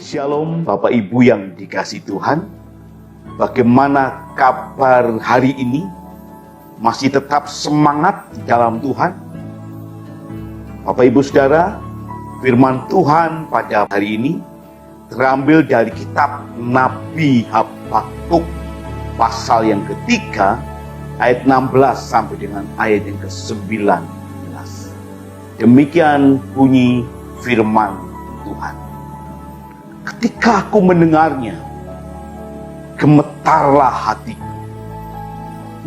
Shalom Bapak Ibu yang dikasihi Tuhan. Bagaimana kabar hari ini? Masih tetap semangat di dalam Tuhan? Bapak Ibu Saudara, firman Tuhan pada hari ini terambil dari kitab Nabi Habakuk pasal yang ketiga ayat 16 sampai dengan ayat yang ke-19. Demikian bunyi firman Tuhan. Ketika aku mendengarnya, gemetarlah hatiku.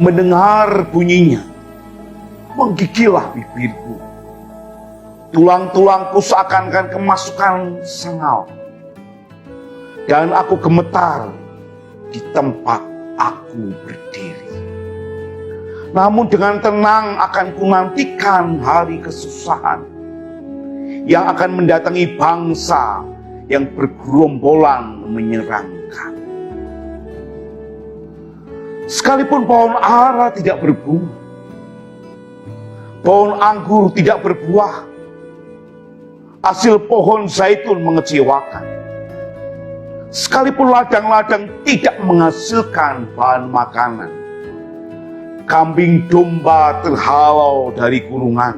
Mendengar bunyinya, menggigillah bibirku. Tulang-tulangku seakan-akan kemasukan sengau. Dan aku gemetar di tempat aku berdiri. Namun dengan tenang akan kunantikan hari kesusahan yang akan mendatangi bangsa yang bergerombolan menyerangkan. Sekalipun pohon ara tidak berbunga, pohon anggur tidak berbuah, hasil pohon zaitun mengecewakan. Sekalipun ladang-ladang tidak menghasilkan bahan makanan, kambing domba terhalau dari kurungan,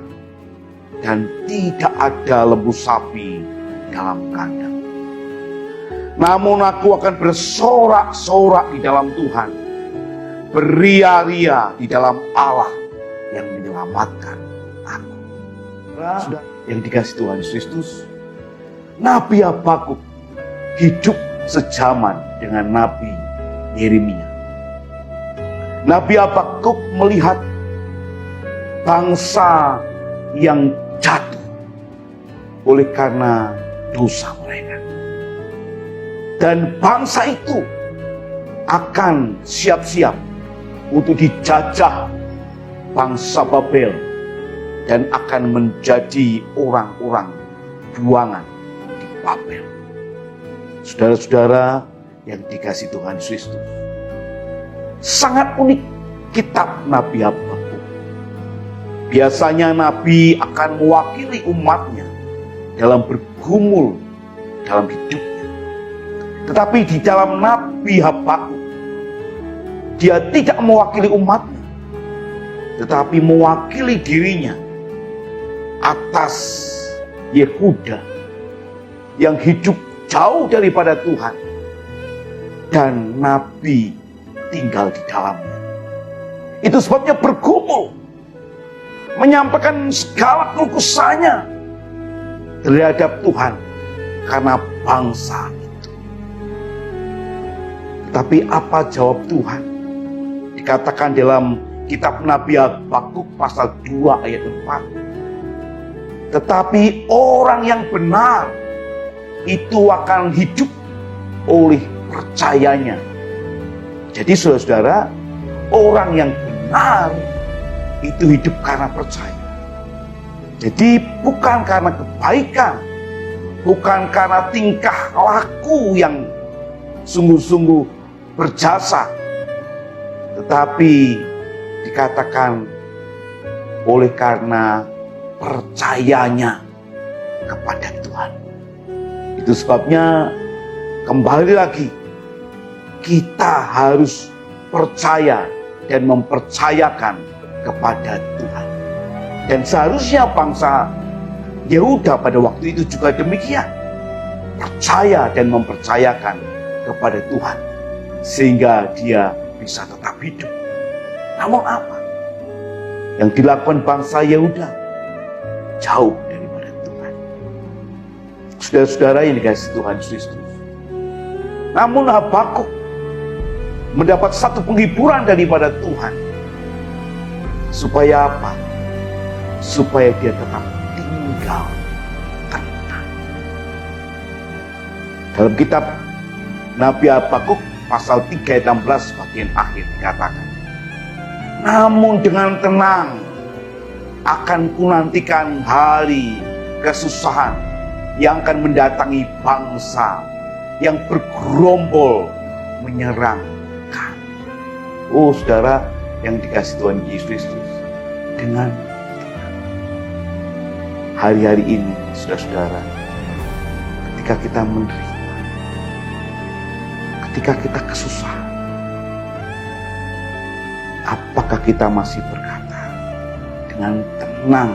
dan tidak ada lembu sapi dalam kandang. Namun aku akan bersorak-sorak di dalam Tuhan, beria-ria di dalam Allah yang menyelamatkan aku. Sudah yang dikasihi Tuhan Kristus, Nabi Habakuk hidup sejaman dengan Nabi Yeremia. Nabi Habakuk melihat bangsa yang jatuh oleh karena dosa mereka. Dan bangsa itu akan siap-siap untuk dijajah bangsa Babel dan akan menjadi orang-orang buangan di Babel. Saudara-saudara yang dikasihi Tuhan Kristus, sangat unik kitab Nabi Habakuk. Biasanya Nabi akan mewakili umatnya dalam bergumul dalam hidupnya. Tetapi di dalam Nabi Habakuk, dia tidak mewakili umatnya, tetapi mewakili dirinya atas Yehuda yang hidup jauh daripada Tuhan, dan Nabi tinggal di dalamnya. Itu sebabnya bergumul, menyampaikan segala keluh kesahnya terhadap Tuhan karena bangsa itu. Tapi apa jawab Tuhan? Dikatakan dalam kitab Nabi Habakuk pasal 2 ayat 4. Tetapi orang yang benar itu akan hidup oleh percayanya. Jadi saudara-saudara, orang yang benar itu hidup karena percaya. Jadi bukan karena kebaikan, bukan karena tingkah laku yang sungguh-sungguh berjasa, tetapi dikatakan oleh karena percayanya kepada Tuhan. Itu sebabnya kembali lagi kita harus percaya dan mempercayakan kepada Tuhan. Dan seharusnya bangsa Yehuda pada waktu itu juga demikian, percaya dan mempercayakan kepada Tuhan sehingga dia bisa tetap hidup. Namun apa yang dilakukan bangsa Yehuda? Jauh daripada Tuhan. Saudara-saudara yang dikasihi Tuhan Kristus, namun Habakuk mendapat satu penghiburan daripada Tuhan. Supaya apa? Supaya dia tetap tinggal tenang. Dalam kitab Nabi Habakuk pasal 3 ayat 16 bagian akhir dikatakan, namun dengan tenang akan kunantikan hari kesusahan yang akan mendatangi bangsa yang bergerombol menyerangkan. Oh saudara yang dikasihi Tuhan Yesus Kristus, dengan hari-hari ini saudara-saudara, ketika kita menerima ketika kita kesusahan, apakah kita masih berkata dengan tenang,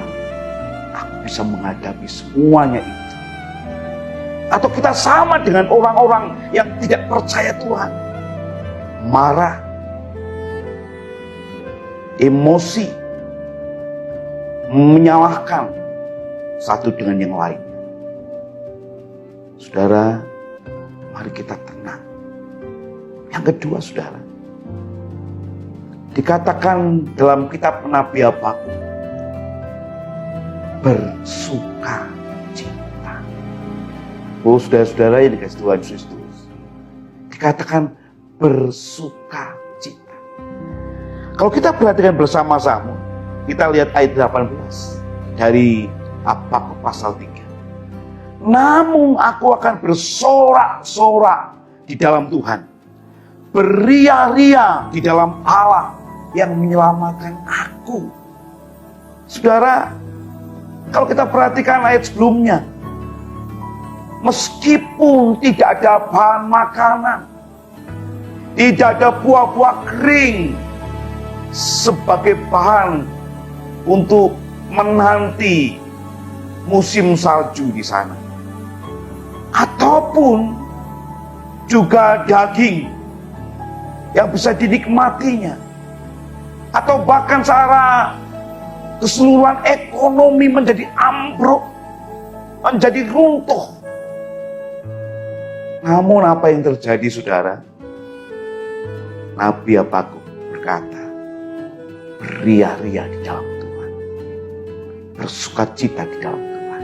aku bisa menghadapi semuanya itu? Atau kita sama dengan orang-orang yang tidak percaya Tuhan, marah, emosi, menyalahkan satu dengan yang lain. Saudara, mari kita tenang. Yang kedua, saudara, dikatakan dalam kitab Nabi Habakuk, bersuka cita. Oh, saudara-saudara yang dikasih Tuhan Yesus, dikatakan bersuka cita. Kalau kita perhatikan bersama-sama, kita lihat ayat 18 dari Habakuk pasal 3. Namun aku akan bersorak-sorak di dalam Tuhan, beria-ria di dalam Allah yang menyelamatkan aku. Saudara, kalau kita perhatikan ayat sebelumnya, meskipun tidak ada bahan makanan, tidak ada buah-buah kering sebagai bahan untuk menanti musim salju di sana, ataupun juga daging yang bisa dinikmatinya, atau bahkan secara keseluruhan ekonomi menjadi ambruk, menjadi runtuh. Namun apa yang terjadi, saudara? Nabi Habakuk berkata, beria-ria di dalam Tuhan, bersukacita di dalam Tuhan.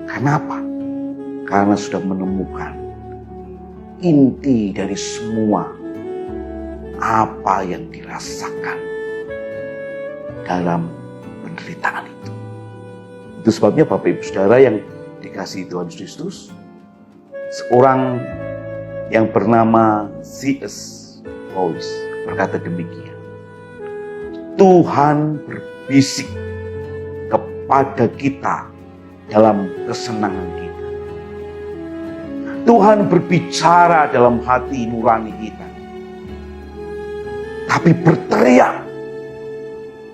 Kenapa? Karena sudah menemukan inti dari semua apa yang dirasakan dalam penderitaan itu. Itu sebabnya Bapak Ibu Saudara yang dikasihi Tuhan Kristus, seorang yang bernama C.S. Lewis berkata demikian, Tuhan berbisik kepada kita dalam kesenangan kita. Tuhan berbicara dalam hati nurani kita, tapi berteriak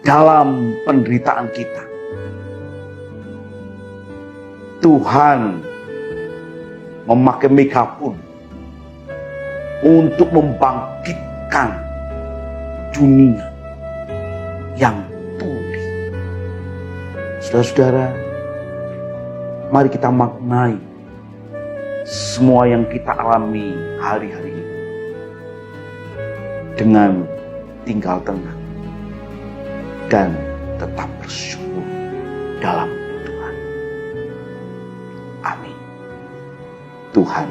dalam penderitaan kita. Tuhan memakai megafon untuk membangkitkan dunia yang tuli. Saudara-saudara, mari kita maknai semua yang kita alami hari-hari ini dengan tinggal tenang dan tetap bersyukur dalam Tuhan. Amin. Tuhan